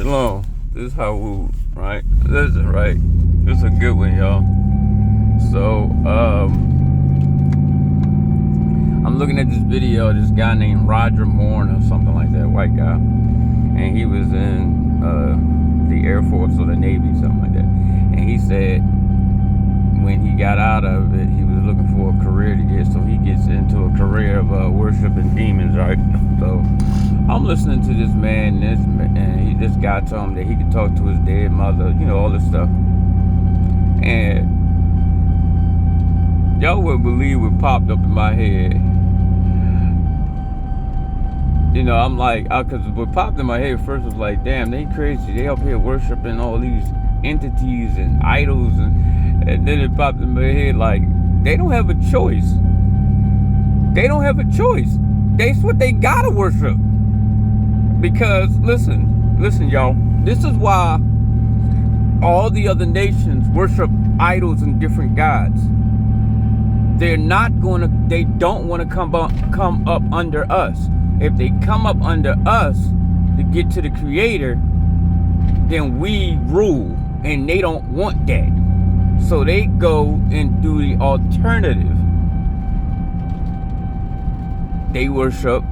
Shalom. This is how right? Listen, right? This is a good one, y'all. So, I'm looking at this video of this guy named Roger Moore or something like that, white guy. And he was in the Air Force or the Navy, something like that. And he said when he got out of it, he was looking for a career to get, so he gets into a career of worshiping demons, right? So I'm listening to this man, and this guy told him that he could talk to his dead mother, all this stuff. And y'all wouldn't believe what popped up in my head. I'm like, because what popped in my head first was like, damn, they crazy. They up here worshiping all these entities and idols, and then it popped in my head like, they don't have a choice. They don't have a choice. That's what they gotta worship. Because listen, y'all. This is why all the other nations worship idols and different gods. They don't want to come up under us. If they come up under us to get to the Creator, then we rule, and they don't want that. So they go and do the alternative. They worship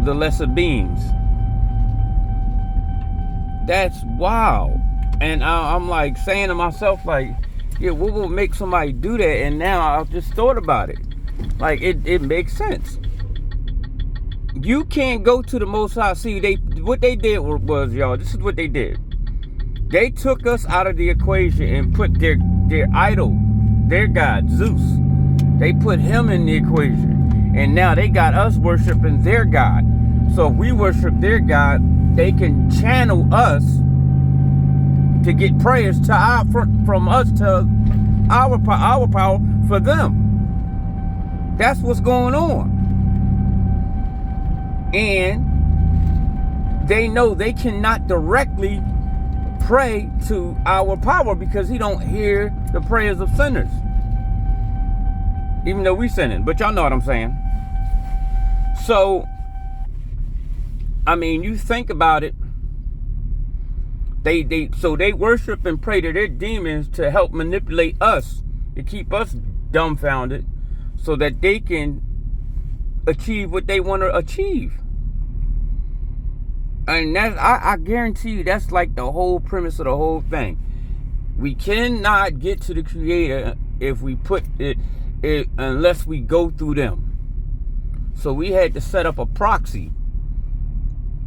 the lesser beings. That's wild. And I'm like saying to myself, like, yeah, what will make somebody do that? And now I've just thought about it. Like, it makes sense. You can't go to the Most High. See, what they did was, y'all, this is what they did. They took us out of the equation and put their idol, their god, Zeus. They put him in the equation. And now they got us worshiping their god. So if we worship their god, they can channel us to get prayers to from us to our power for them. That's what's going on. And they know they cannot directly pray to our power because he don't hear the prayers of sinners. Even though we sinning, but y'all know what I'm saying. So, I mean, you think about it. They worship and pray to their demons to help manipulate us, to keep us dumbfounded, so that they can achieve what they want to achieve. And that's, I guarantee you, that's like the whole premise of the whole thing. We cannot get to the Creator if we put it unless we go through them. So we had to set up a proxy.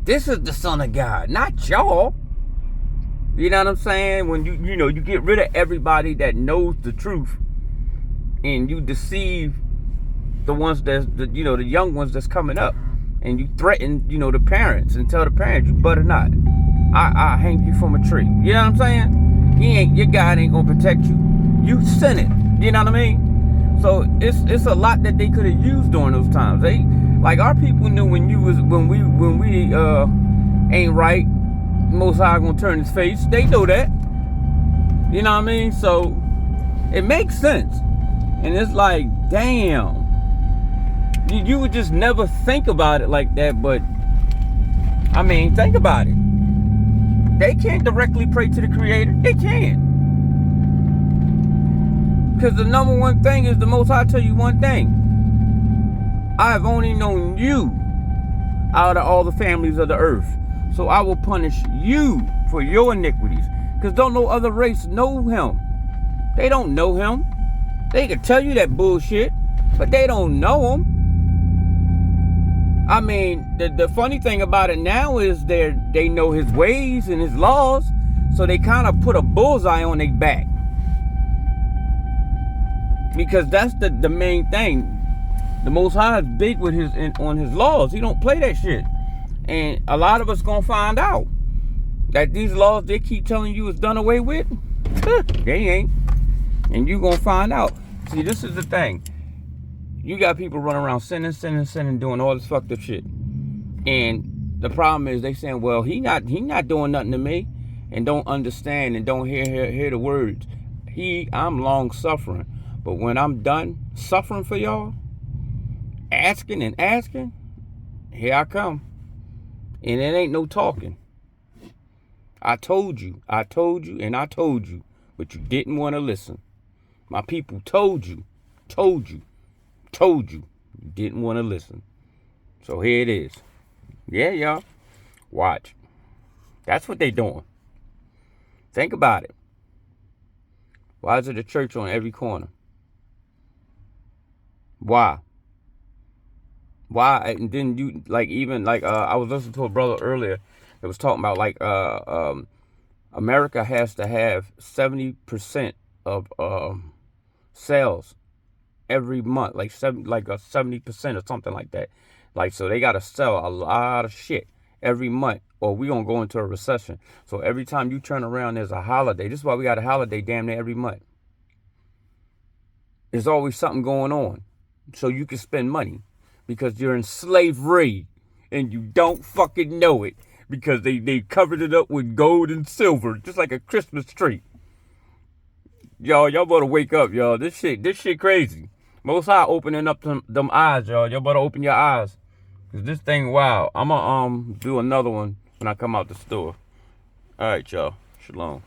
This is the Son of God, not y'all. You know what I'm saying? When you get rid of everybody that knows the truth, and you deceive the ones the young ones that's coming up, and you threaten the parents and tell the parents, you better not. I hang you from a tree. You know what I'm saying? Your God ain't gonna protect you. You sinning. You know what I mean? So it's a lot that they could have used during those times. They, like, our people knew when we ain't right, Most High gonna turn his face. They know that. You know what I mean? So it makes sense. And it's like, damn. You would just never think about it like that, but I mean, think about it. They can't directly pray to the Creator. They can't. Because the number one thing is the Most High tell you one thing. I've only known you out of all the families of the earth. So I will punish you for your iniquities. Because don't no other race know him. They don't know him. They can tell you that bullshit, but they don't know him. I mean, the funny thing about it now is they know his ways and his laws, so they kind of put a bullseye on their back. Because that's the main thing. The Most High is big with on his laws. He don't play that shit. And a lot of us gonna find out that these laws they keep telling you is done away with, they ain't. And you gonna find out. See, this is the thing. You got people running around sinning, doing all this fucked up shit. And the problem is they saying, well, he not doing nothing to me, and don't understand and don't hear the words. I'm long suffering. But when I'm done suffering for y'all, asking, here I come. And it ain't no talking. I told you, and I told you, but you didn't want to listen. My people told you, you didn't want to listen. So here it is. Yeah, y'all. Watch. That's what they doing. Think about it. Why is it a church on every corner? Why? And then you I was listening to a brother earlier that was talking about America has to have 70% of sales every month, like 70% or something like that. Like, so they gotta sell a lot of shit every month, or we gonna go into a recession. So every time you turn around, there's a holiday. This is why we got a holiday damn near every month. There's always something going on, so you can spend money because you're in slavery and you don't fucking know it because they covered it up with gold and silver, just like a Christmas tree. Y'all better wake up, y'all. This shit crazy. Most High opening up them eyes, y'all. Y'all better open your eyes. Cause this thing, wow. I'ma do another one when I come out the store. Alright, y'all. Shalom.